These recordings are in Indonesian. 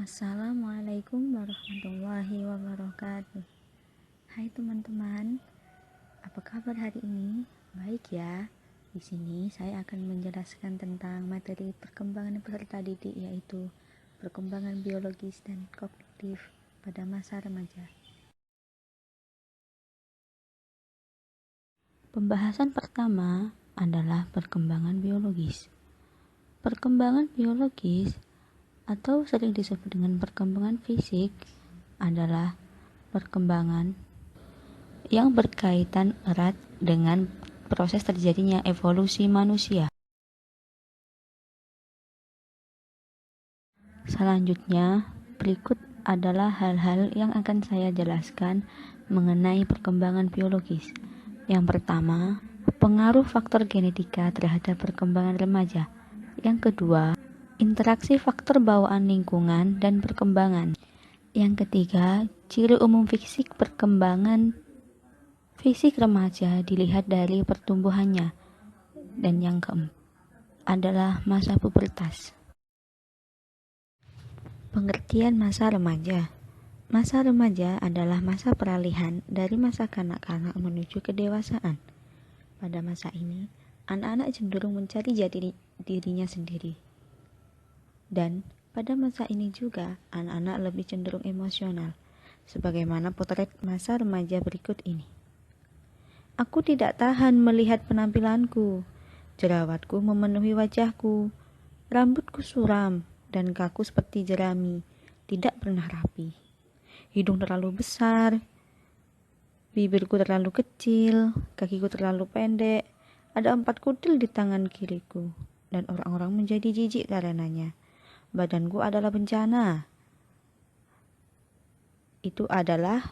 Assalamualaikum warahmatullahi wabarakatuh. Hai teman-teman, apa kabar hari ini? Baik ya. Di sini saya akan menjelaskan tentang materi perkembangan peserta didik, yaitu perkembangan biologis dan kognitif pada masa remaja. Pembahasan pertama adalah perkembangan biologis. Perkembangan biologis atau sering disebut dengan perkembangan fisik adalah perkembangan yang berkaitan erat dengan proses terjadinya evolusi manusia. Selanjutnya, berikut adalah hal-hal yang akan saya jelaskan mengenai perkembangan biologis. Yang pertama, pengaruh faktor genetika terhadap perkembangan remaja. Yang kedua, interaksi faktor bawaan lingkungan dan perkembangan. Yang ketiga, ciri umum fisik perkembangan fisik remaja dilihat dari pertumbuhannya. Dan yang keempat adalah masa pubertas. Pengertian masa remaja. Masa remaja adalah masa peralihan dari masa kanak-kanak menuju kedewasaan. Pada masa ini, anak-anak cenderung mencari jati dirinya sendiri. Dan pada masa ini juga, anak-anak lebih cenderung emosional, sebagaimana potret masa remaja berikut ini. Aku tidak tahan melihat penampilanku, jerawatku memenuhi wajahku, rambutku suram dan kaku seperti jerami, tidak pernah rapi. Hidung terlalu besar, bibirku terlalu kecil, kakiku terlalu pendek, ada 4 kutil di tangan kiriku, dan orang-orang menjadi jijik karenanya. Badanku adalah bencana. Itu adalah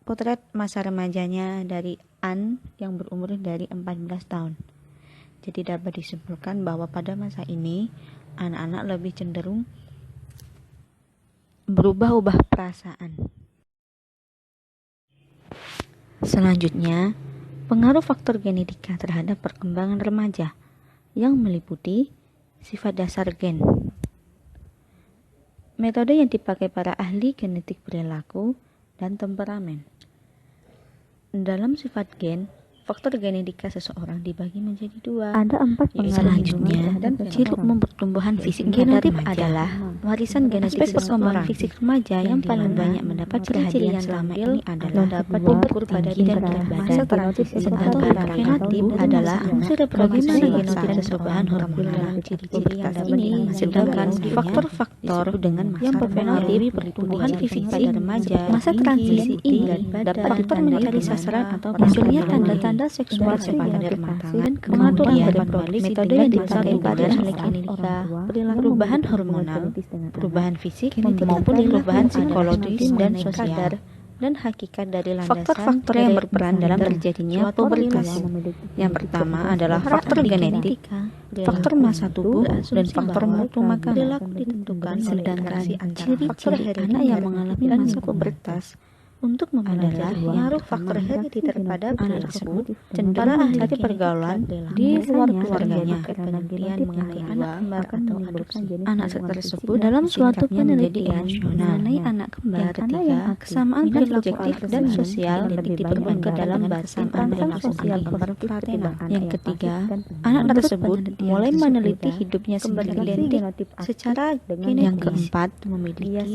potret masa remajanya dari Anne yang berumur dari 14 tahun. Jadi dapat disimpulkan bahwa pada masa ini anak-anak lebih cenderung berubah-ubah perasaan. Selanjutnya, pengaruh faktor genetika terhadap perkembangan remaja yang meliputi sifat dasar gen. Metode yang dipakai para ahli genetik perilaku dan temperamen. Dalam sifat gen, faktor genetika seseorang dibagi menjadi 2. Ada 4 pengaruh. Selanjutnya, ciri umum pertumbuhan fisik genotip adalah warisan genetik perkembangan fisik remaja yang paling banyak mendapat ciri-ciri yang selama ini adalah dapat mengukur pada dan berat badan. Sedangkan fenotip adalah fungsi reproduksi genotip seseorang hormonal. Ciri-ciri yang ini, sedangkan faktor-faktor yang berpengaruh pertumbuhan fisik pada remaja, masa transisi ini dapat faktor mencari sasaran atau munculnya tanda-tanda seksual pada remaja, pengaturan berbalik, metode yang dipakai pada klinika, perubahan hormonal, perubahan fisik maupun perubahan psikologis dan sosial, dan hakikat dari landasan faktor-faktor yang berperan dalam terjadinya pubertas. Yang pertama adalah faktor genetik, faktor massa tubuh, dan faktor mutu makanan. Perilaku ditentukan sedangkan ciri-ciri anak yang mengalami masa pubertas untuk adalah pengaruh faktor herediter pada anak tersebut, para ahli pergaulan di luar keluarganya, penelitian mengenai anak kembar atau adopsi anak tersebut dalam suatu penelitian mengenai anak kembar. Ketiga, kesamaan subjektif dan sosial diperlukan ke dalam bahasa anak sosial kembar fraternal. Yang ketiga, anak tersebut mulai meneliti hidupnya sendiri identik secara genetik. Yang keempat,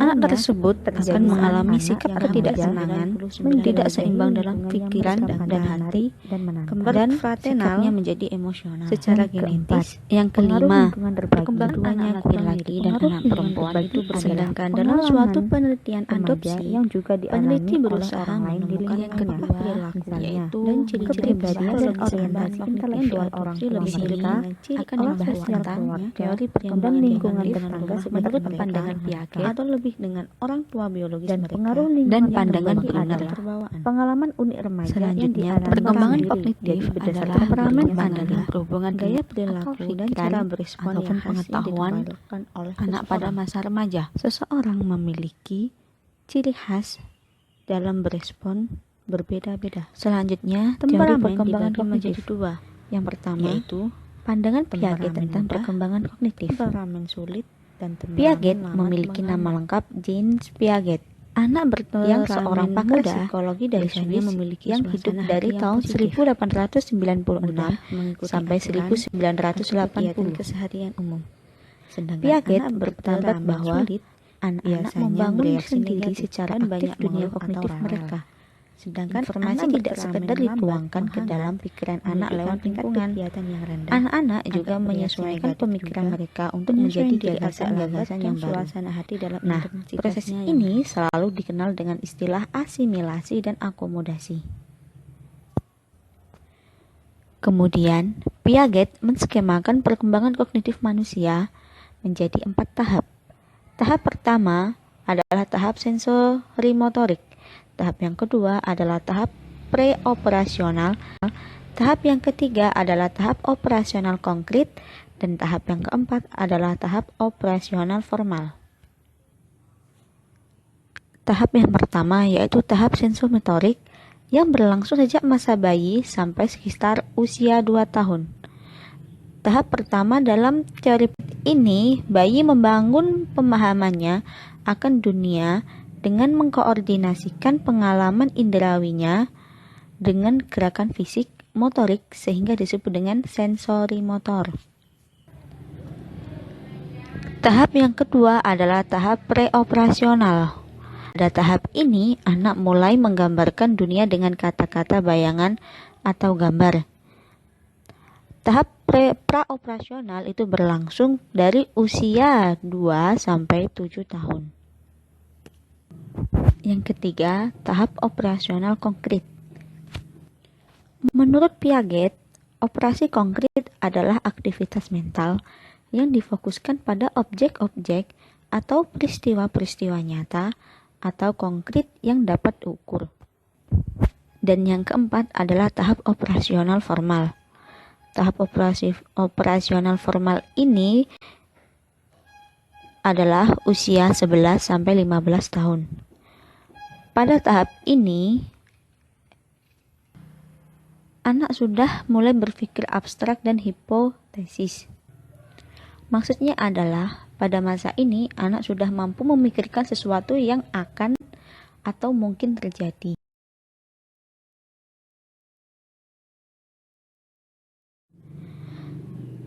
anak tersebut akan mengalami sikap ketidaksenangan, tidak seimbang dalam pikiran dan hati, dan fraternal menjadi emosional secara genetis. Yang kelima, perkembangan anak laki-laki dan anak perempuan itu sedangkan dalam suatu penelitian adopsi, peneliti berusaha menemukan yang kedua perilaku, yaitu dan ciri-ciri kepribadian orientasi intelektual orang tua mereka, akan membahaskan teori perkembangan lingkungan tetangga menurut pandangan Piaget atau lebih dengan orang tua biologis mereka dan pandangan pengalaman unik remaja. Selanjutnya, perkembangan kognitif berdasarkan temperamen adalah perhubungan gaya perilaku dan cara berespon ataupun pengetahuan oleh anak pada masa remaja. Seseorang memiliki ciri khas dalam berespon berbeda-beda. Selanjutnya, teori perkembangan menjadi 2. Yang pertama yaitu pandangan Piaget tentang perkembangan kognitif. Temperamen sulit Piaget memiliki nama lengkap James Piaget. Anak yang seorang pakar psikologi dari Swiss memiliki yang hidup dari tahun 1896 sampai 1980. Keseharian umum. Piaget berpendapat bahwa anak-anak membangun sendiri secara aktif dunia kognitif mereka. Sedangkan informasi tidak sekedar dituangkan ke dalam pikiran anak lewat lingkungan. Anak-anak juga menyesuaikan pemikiran mereka untuk menjadi gagasan-gagasan yang baru. Nah, proses ini selalu dikenal dengan istilah asimilasi dan akomodasi. Kemudian, Piaget menskemakan perkembangan kognitif manusia menjadi 4 tahap. Tahap pertama adalah tahap sensorimotorik. Tahap yang kedua adalah tahap preoperasional. Tahap yang ketiga adalah tahap operasional konkret. Dan tahap yang keempat adalah tahap operasional formal. Tahap yang pertama yaitu tahap sensorimotorik yang berlangsung sejak masa bayi sampai sekitar usia 2 tahun. Tahap pertama dalam teori ini, bayi membangun pemahamannya akan dunia dengan mengkoordinasikan pengalaman indrawinya dengan gerakan fisik motorik sehingga disebut dengan sensorimotor. Tahap yang kedua adalah tahap preoperasional. Pada tahap ini, anak mulai menggambarkan dunia dengan kata-kata, bayangan, atau gambar. Tahap praoperasional itu berlangsung dari usia 2 sampai 7 tahun. Yang ketiga, tahap operasional konkret. Menurut Piaget, operasi konkret adalah aktivitas mental yang difokuskan pada objek-objek atau peristiwa-peristiwa nyata atau konkret yang dapat diukur. Dan yang keempat adalah tahap operasional formal. Tahap operasional formal ini adalah usia 11 sampai 15 tahun. Pada tahap ini, anak sudah mulai berpikir abstrak dan hipotesis. Maksudnya adalah, pada masa ini, anak sudah mampu memikirkan sesuatu yang akan atau mungkin terjadi.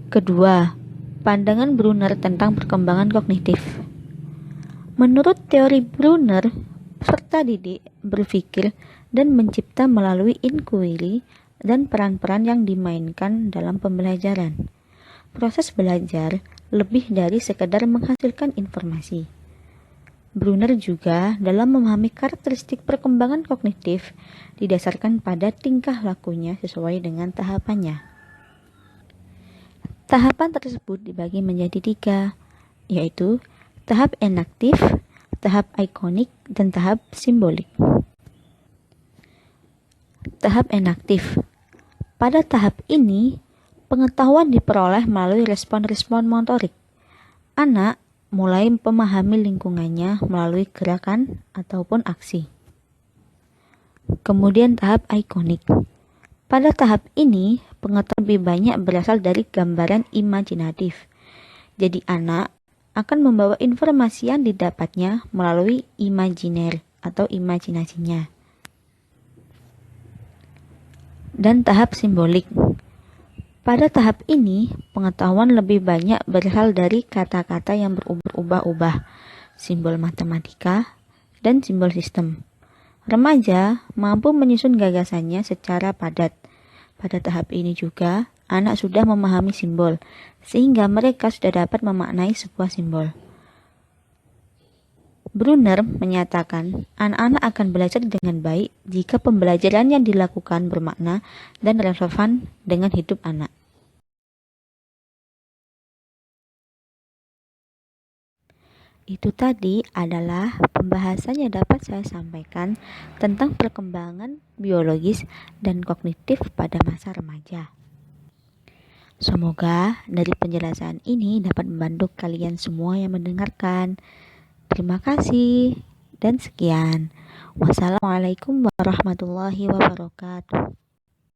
Kedua, pandangan Brunner tentang perkembangan kognitif. Menurut teori Brunner, peserta didik berpikir dan mencipta melalui inquiry dan peran-peran yang dimainkan dalam pembelajaran. Proses belajar lebih dari sekedar menghasilkan informasi. Brunner juga dalam memahami karakteristik perkembangan kognitif didasarkan pada tingkah lakunya sesuai dengan tahapannya. Tahapan tersebut dibagi menjadi 3, yaitu tahap enaktif, tahap ikonik, dan tahap simbolik. Tahap enaktif. Pada tahap ini, pengetahuan diperoleh melalui respon-respon motorik. Anak mulai memahami lingkungannya melalui gerakan ataupun aksi. Kemudian tahap ikonik. Pada tahap ini, pengetahuan lebih banyak berasal dari gambaran imajinatif. Jadi anak akan membawa informasi yang didapatnya melalui imajiner atau imajinasinya. Dan tahap simbolik. Pada tahap ini, pengetahuan lebih banyak berasal dari kata-kata yang berubah-ubah, simbol matematika, dan simbol sistem. Remaja mampu menyusun gagasannya secara padat. Pada tahap ini juga, anak sudah memahami simbol, sehingga mereka sudah dapat memaknai sebuah simbol. Brunner menyatakan, anak-anak akan belajar dengan baik jika pembelajaran yang dilakukan bermakna dan relevan dengan hidup anak. Itu tadi adalah pembahasan yang dapat saya sampaikan tentang perkembangan biologis dan kognitif pada masa remaja. Semoga dari penjelasan ini dapat membantu kalian semua yang mendengarkan. Terima kasih dan sekian. Wassalamualaikum warahmatullahi wabarakatuh.